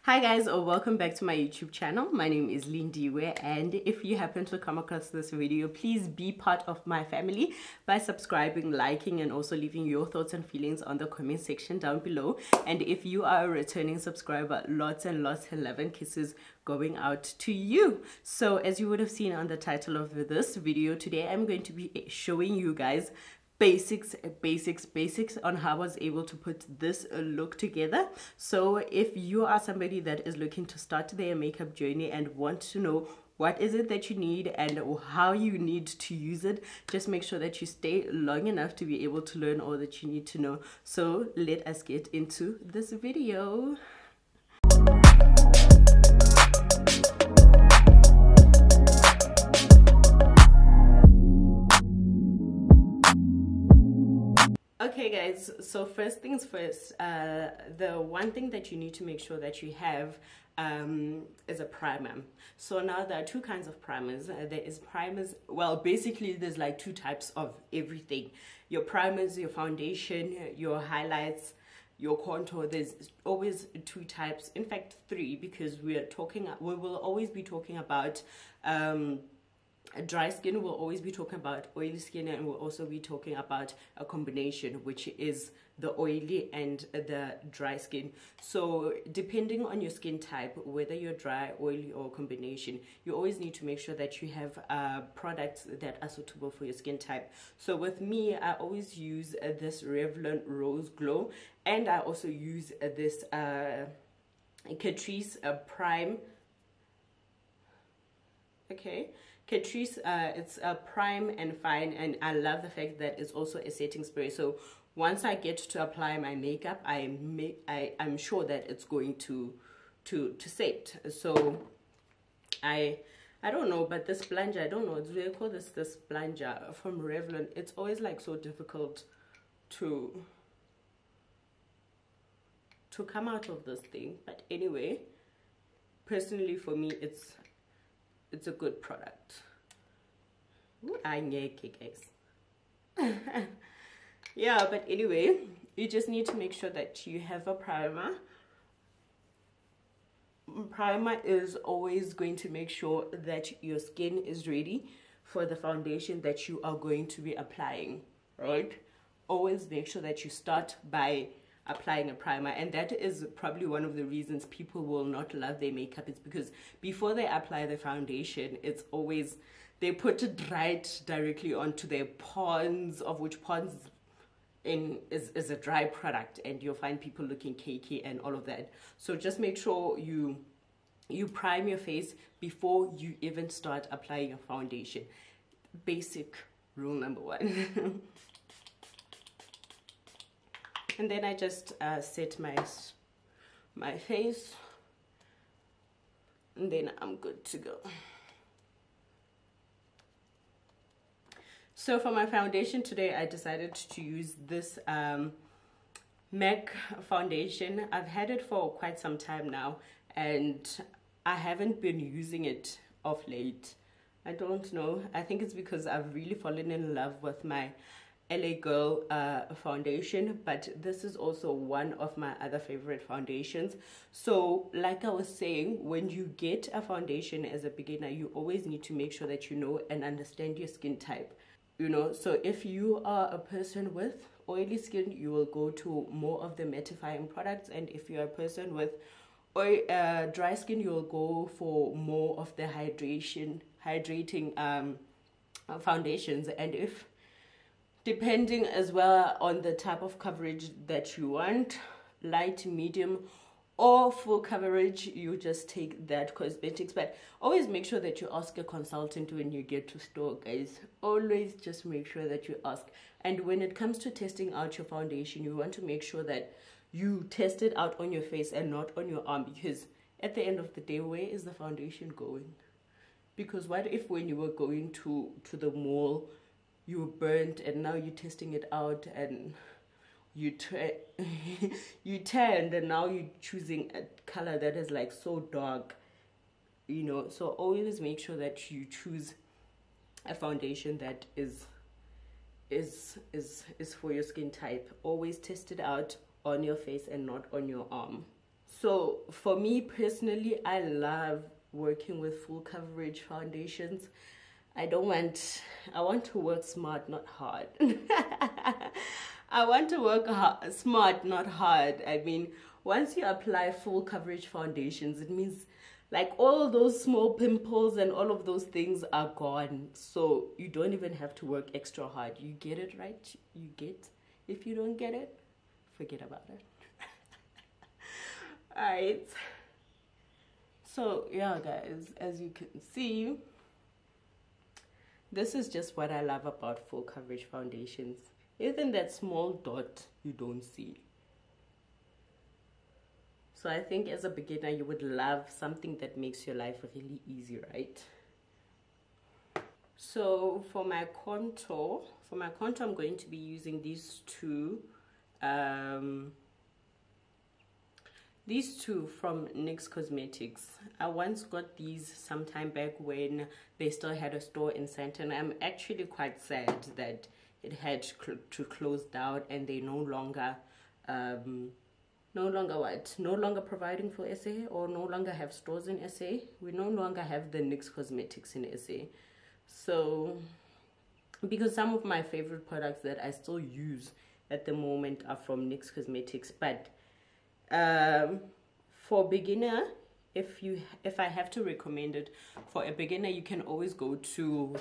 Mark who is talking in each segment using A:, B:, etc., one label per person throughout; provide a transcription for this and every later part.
A: Hi guys, or welcome back to my YouTube channel. My name is Lindiwe, and if you happen to come across this video, please be part of my family by subscribing, liking, and also leaving your thoughts and feelings on the comment section down below. And if you are a returning subscriber, lots and lots of love and kisses going out to you. So as you would have seen on the title of this video, today I'm going to be showing you guys basics on how I was able to put this look together. So if you are somebody that is looking to start their makeup journey and want to know what is it that you need and how you need to use it, just make sure that you stay long enough to be able to learn all that you need to know. So let us get into this video. Okay guys, so first things first, the one thing that you need to make sure that you have is a primer. So now there are two kinds of primers. There is primers, well basically there's like two types of everything. Your primers, your foundation, your highlights, your contour. There's always two types, in fact three, because we will always be talking about dry skin, we'll always be talking about oily skin, and we'll also be talking about a combination, which is the oily and the dry skin. So depending on your skin type, whether you're dry, oily, or combination, you always need to make sure that you have products that are suitable for your skin type. So with me, I always use this Revlon Rose Glow, and I also use this Catrice Prime. Okay, Catrice, it's a prime and fine, and I love the fact that it's also a setting spray. So once I get to apply my makeup, I'm sure that it's going to set. So I don't know, but this plunger, I don't know, do they call this plunger from Revlon? It's always like so difficult to come out of this thing. But anyway, personally for me, it's a good product. Guys. Yeah, but anyway, you just need to make sure that you have a primer. Primer is always going to make sure that your skin is ready for the foundation that you are going to be applying, right? Always make sure that you start by applying a primer, and that is probably one of the reasons people will not love their makeup. It's because before they apply the foundation, it's always they put it right directly onto their Pond's, of which Pond's is a dry product, and you'll find people looking cakey and all of that. So just make sure you prime your face before you even start applying your foundation. Basic rule number one. And then I just set my face, and then I'm good to go. So for my foundation today, I decided to use this MAC foundation. I've had it for quite some time now, and I haven't been using it of late. I don't know. I think it's because I've really fallen in love with my LA Girl foundation, but this is also one of my other favorite foundations. So like I was saying, when you get a foundation as a beginner, you always need to make sure that you know and understand your skin type, you know. So if you are a person with oily skin, you will go to more of the mattifying products, and if you're a person with dry skin, you'll go for more of the hydrating foundations. And if depending as well on the type of coverage that you want, light, medium, or full coverage, you just take that cosmetics. But always make sure that you ask a consultant when you get to store, guys. Always just make sure that you ask. And when it comes to testing out your foundation, you want to make sure that you test it out on your face and not on your arm, because at the end of the day, where is the foundation going? Because what if when you were going to the mall, you were burnt, and now you're testing it out and you turned, and now you're choosing a color that is like so dark, you know. So always make sure that you choose a foundation that is for your skin type. Always test it out on your face and not on your arm. So for me personally, I love working with full coverage foundations. I want to work smart, not hard. I want to work smart, not hard. I mean, once you apply full coverage foundations, it means like all those small pimples and all of those things are gone. So you don't even have to work extra hard. You get it right? You get. If you don't get it, forget about it. Alright. So yeah, guys, as you can see, this is just what I love about full coverage foundations. Even that small dot you don't see. So I think as a beginner you would love something that makes your life really easy, right? So for my contour I'm going to be using these two from NYX Cosmetics. I once got these some time back when they still had a store in Sandton. I'm actually quite sad that it had to close down and they no longer providing for SA, or no longer have stores in SA. We no longer have the NYX Cosmetics in SA. So because some of my favorite products that I still use at the moment are from NYX Cosmetics, but for beginner, if I have to recommend it for a beginner, you can always go to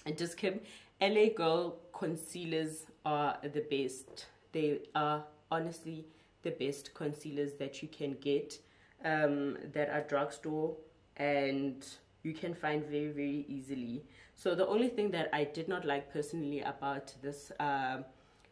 A: Discam. LA Girl concealers are the best. They are honestly the best concealers that you can get, that are drugstore and you can find very, very easily. So the only thing that I did not like personally about this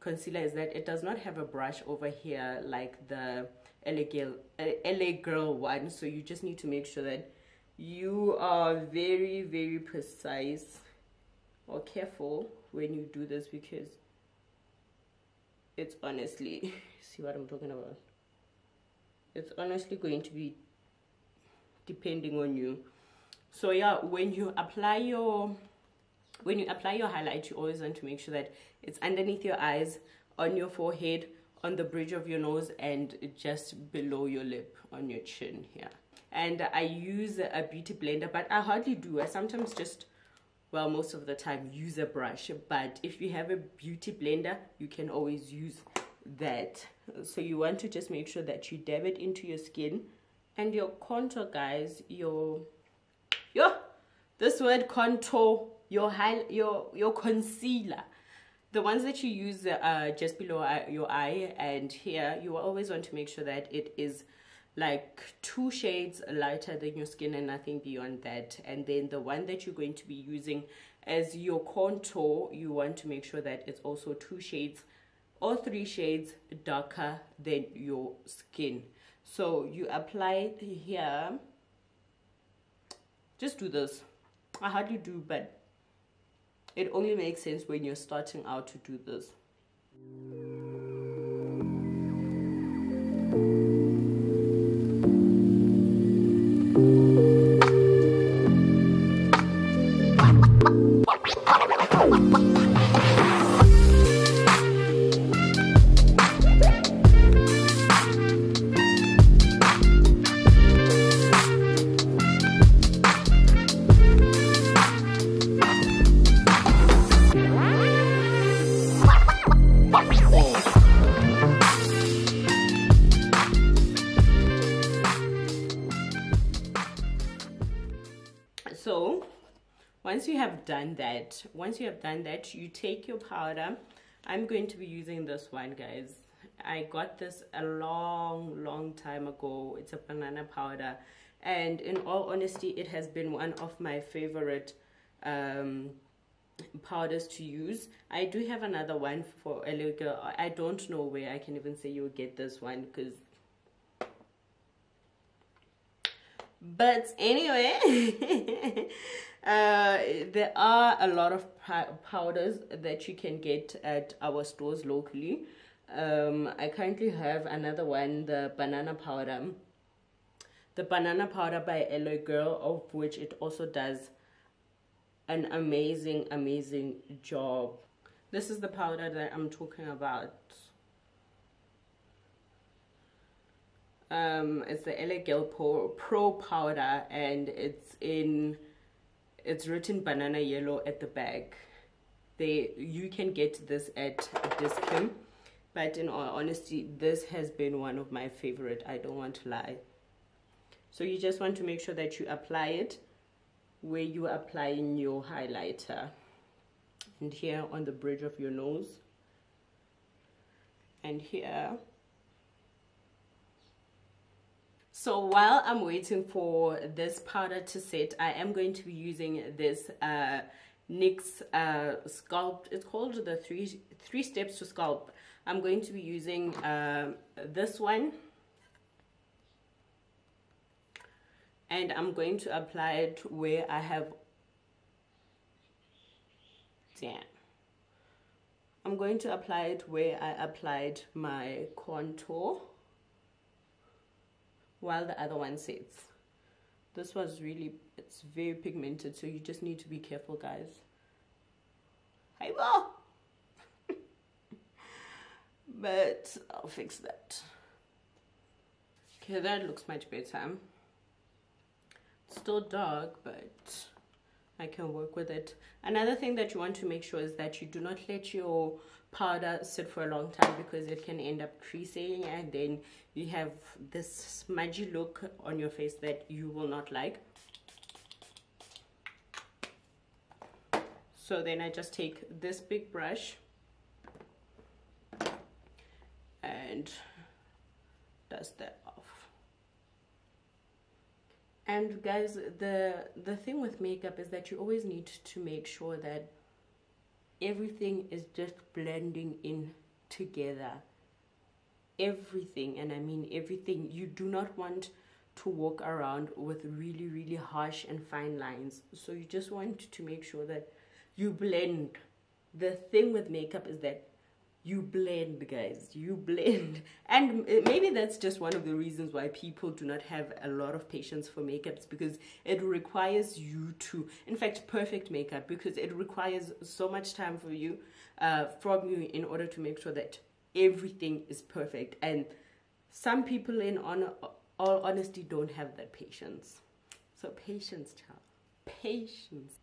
A: concealer is that it does not have a brush over here like the LA Girl one. So you just need to make sure that you are very, very precise or careful when you do this, because it's honestly, see what I'm talking about, it's honestly going to be depending on you. So yeah, when you apply your highlight, you always want to make sure that it's underneath your eyes, on your forehead, on the bridge of your nose, and just below your lip, on your chin here. And I use a beauty blender, but I hardly do. I sometimes just, well, most of the time use a brush. But if you have a beauty blender, you can always use that. So you want to just make sure that you dab it into your skin. And your contour, guys, this word contour, your concealer, the ones that you use just below your eye and here, you always want to make sure that it is like 2 shades lighter than your skin and nothing beyond that. And then the one that you're going to be using as your contour, you want to make sure that it's also 2 shades or 3 shades darker than your skin. So you apply it here. Just do this. I hardly do, but it only makes sense when you're starting out to do this. So once you have done that, you take your powder. I'm going to be using this one, guys. I got this a long time ago. It's a banana powder, and in all honesty, it has been one of my favorite powders to use. I do have another one for a little. I don't know where I can even say you'll get this one, because but anyway, there are a lot of powders that you can get at our stores locally. I currently have another one, the banana powder by LA Girl, of which it also does an amazing job. This is the powder that I'm talking about. It's the LA Gel Pro powder, and it's written banana yellow at the back. You can get this at a discount, but in all honesty, this has been one of my favorite. I don't want to lie. So you just want to make sure that you apply it where you are applying your highlighter, and here on the bridge of your nose, and here. So while I'm waiting for this powder to set, I am going to be using this NYX Sculpt. It's called the three steps to sculpt. I'm going to be using this one, and I'm going to apply it where I have, I'm going to apply it where I applied my contour, while the other one sets. This was really, it's very pigmented, so you just need to be careful, guys. Hey, well, but I'll fix that. Okay, that looks much better. It's still dark, but I can work with it. Another thing that you want to make sure is that you do not let your powder sit for a long time, because it can end up creasing, and then you have this smudgy look on your face that you will not like. So then I just take this big brush and dust that off. And guys, the thing with makeup is that you always need to make sure that everything is just blending in together. Everything, and I mean everything. You do not want to walk around with really, really harsh and fine lines. So you just want to make sure that you blend. The thing with makeup is that you blend, guys. You blend. And maybe that's just one of the reasons why people do not have a lot of patience for makeups, because it requires you to, in fact, perfect makeup, because it requires so much time for you, from you, in order to make sure that everything is perfect. And some people, in all honesty, don't have that patience. So patience, child. Patience.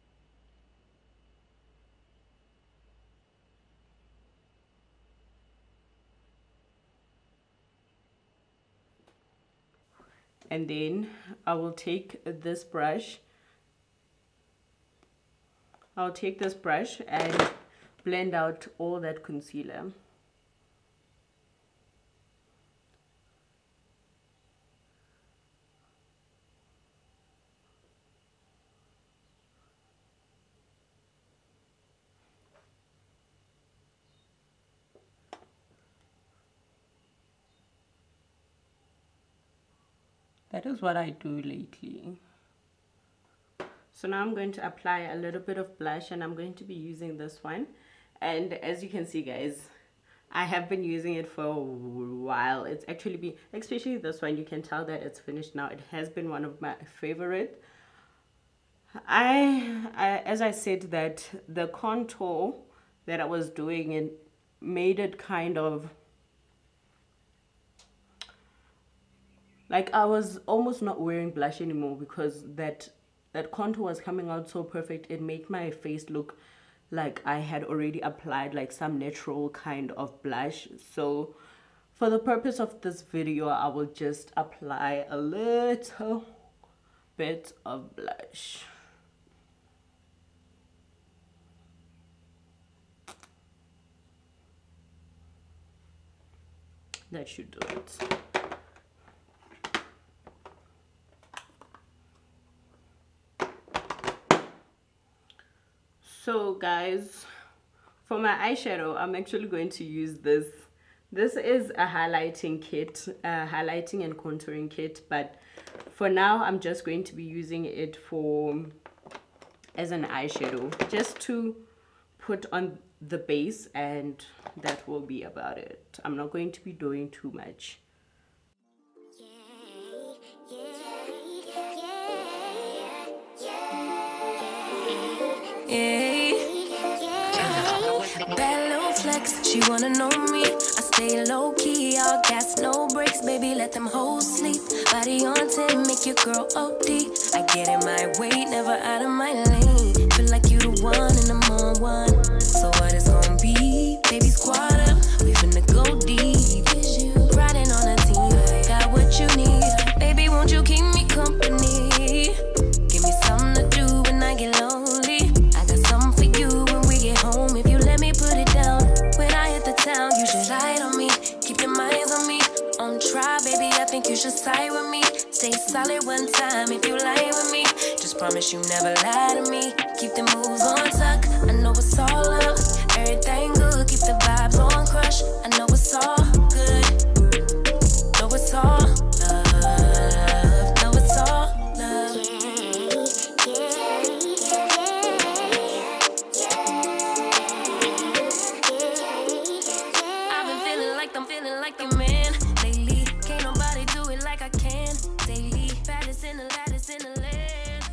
A: And then I will take this brush. I'll take this brush and blend out all that concealer. That is what I do lately. So now I'm going to apply a little bit of blush, and I'm going to be using this one. And as you can see, guys, I have been using it for a while. It's actually been, especially this one, you can tell that it's finished now. It has been one of my favorite. As I said, that the contour that I was doing, it made it kind of like I was almost not wearing blush anymore, because that contour was coming out so perfect. It made my face look like I had already applied like some natural kind of blush. So for the purpose of this video, I will just apply a little bit of blush. That should do it. So guys, for my eyeshadow, I'm actually going to use this. This is a highlighting kit, highlighting and contouring kit, but for now I'm just going to be using it as an eyeshadow, just to put on the base, and that will be about it. I'm not going to be doing too much.
B: Bad little flex, she wanna know me. I stay low key, I'll gas, no brakes, baby, let them hoes sleep. Body on 10, make your girl OD. I get in my way, never out of my lane. Feel like you the one and I'm on one. So what it's gonna be? Baby, squad up, we finna go deep. Riding on a team, got what you need. Baby, won't you keep me company? Give me something to do when I get lonely. I got something for you when we get home. If you let me put it down, when I hit the town, you should ride on me. Keep your minds on me. On try, baby, I think you should side with me. Stay solid one time if you lie with me. Just promise you never lie to me. Keep the moves on tuck. I know it's all love. Everything good. Keep the vibes on crush. I know it's all good. Know it's all love. Know it's all love. I've been feeling like I'm feeling like a man lately. Can't nobody do it like I can daily. Baddest in the lattice in the land.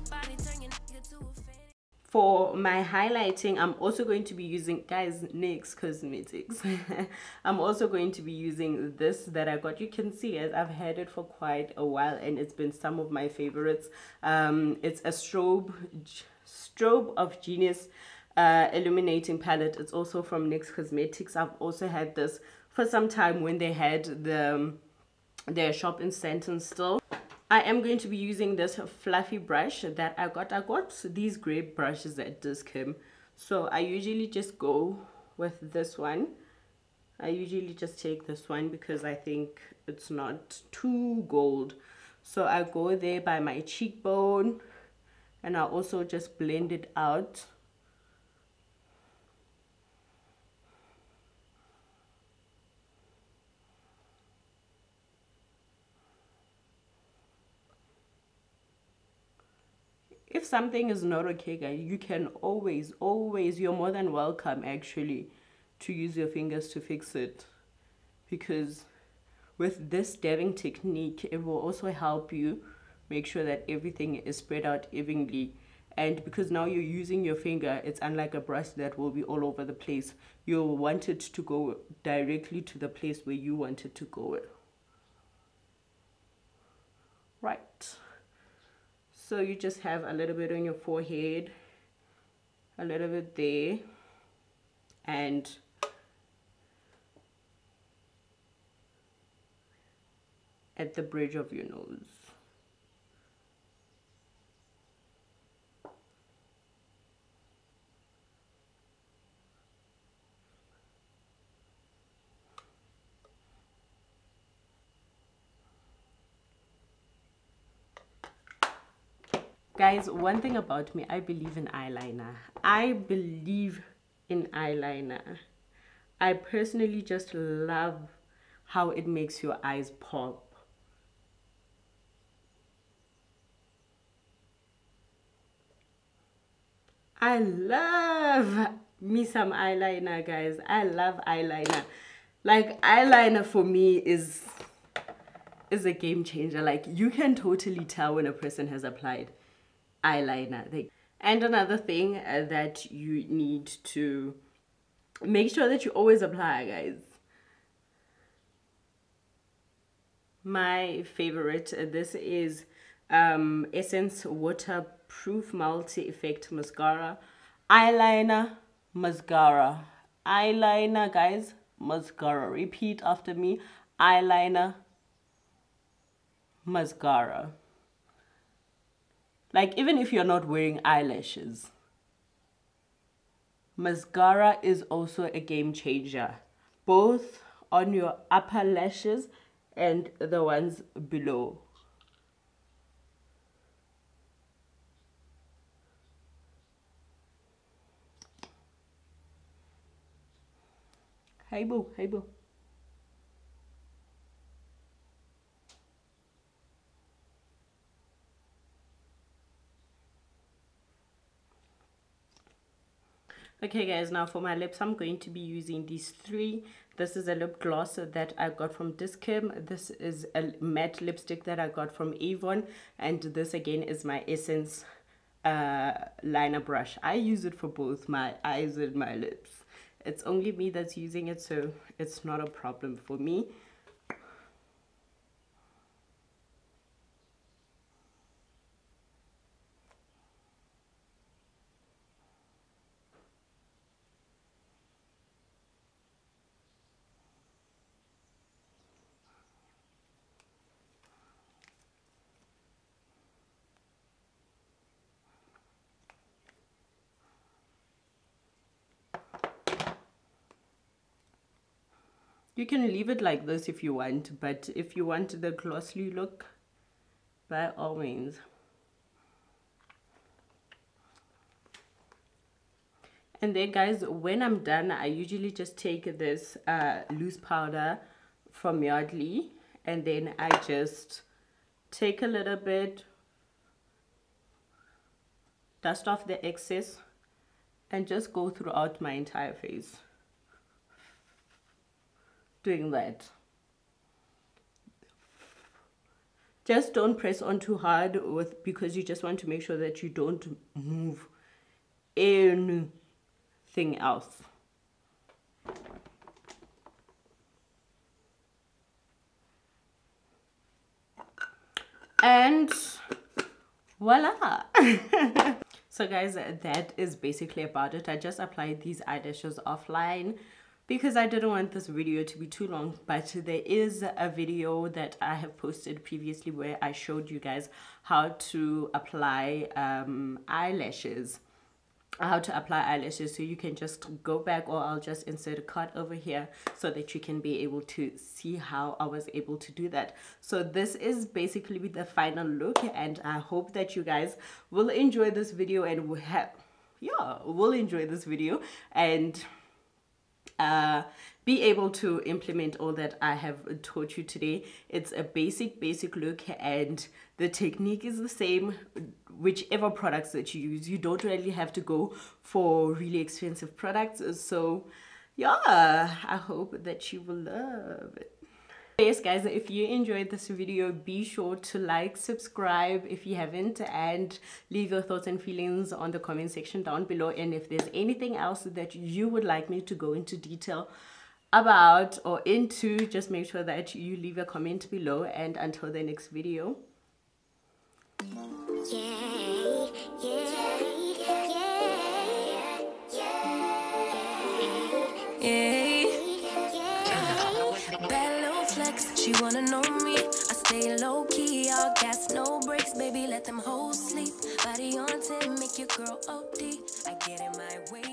B: Body turn your nigga to a fan.
A: For my highlighting, I'm also going to be using, guys, NYX Cosmetics. I'm also going to be using this that I got. You can see it, I've had it for quite a while and it's been some of my favorites. It's a strobe of Genius illuminating palette. It's also from NYX Cosmetics. I've also had this for some time when they had their shop in Stanton still. I am going to be using this fluffy brush that I got. I got these gray brushes at Discam. So I usually just go with this one. I usually just take this one because I think it's not too gold. So I go there by my cheekbone and I also just blend it out. If something is not okay, guys, you can always, you're more than welcome actually to use your fingers to fix it. Because with this dabbing technique, it will also help you make sure that everything is spread out evenly. And because now you're using your finger, it's unlike a brush that will be all over the place. You'll want it to go directly to the place where you want it to go. Right. So you just have a little bit on your forehead, a little bit there, and at the bridge of your nose. Guys, one thing about me, I believe in eyeliner. I believe in eyeliner. I personally just love how it makes your eyes pop. I love me some eyeliner, guys. I love eyeliner. Like, eyeliner for me is a game changer. Like, you can totally tell when a person has applied eyeliner. And another thing that you need to make sure that you always apply, guys. My favorite, this is Essence Waterproof Multi-Effect Mascara. Eyeliner, mascara. Eyeliner, guys, mascara. Repeat after me. Eyeliner, mascara. Like, even if you're not wearing eyelashes, mascara is also a game changer, both on your upper lashes and the ones below. Hey boo, hey boo. Okay guys, now for my lips, I'm going to be using these three. This is a lip gloss that I got from Discam. This is a matte lipstick that I got from Avon. And this again is my Essence liner brush. I use it for both my eyes and my lips. It's only me that's using it, so it's not a problem for me. You can leave it like this if you want, but if you want the glossy look, by all means. And then guys, when I'm done, I usually just take this loose powder from Yardley, and then I just take a little bit, dust off the excess, and just go throughout my entire face doing that. Just don't press on too hard because you just want to make sure that you don't move anything else. And voila. So guys, that is basically about it. I just applied these eyelashes offline because I didn't want this video to be too long, but there is a video that I have posted previously where I showed you guys how to apply eyelashes. So you can just go back, or I'll just insert a card over here so that you can be able to see how I was able to do that. So this is basically the final look, and I hope that you guys will enjoy this video and will enjoy this video and be able to implement all that I have taught you today. It's a basic look, and the technique is the same whichever products that you use. You don't really have to go for really expensive products. So yeah, I hope that you will love it. Yes guys, if you enjoyed this video, be sure to like, subscribe if you haven't, and leave your thoughts and feelings on the comment section down below. And if there's anything else that you would like me to go into detail about or into, just make sure that you leave a comment below. And until the next video,
B: she wanna know me, I stay low-key, all gas, no brakes, baby, let them hoes sleep. Body on 10, make your girl OD, I get in my way.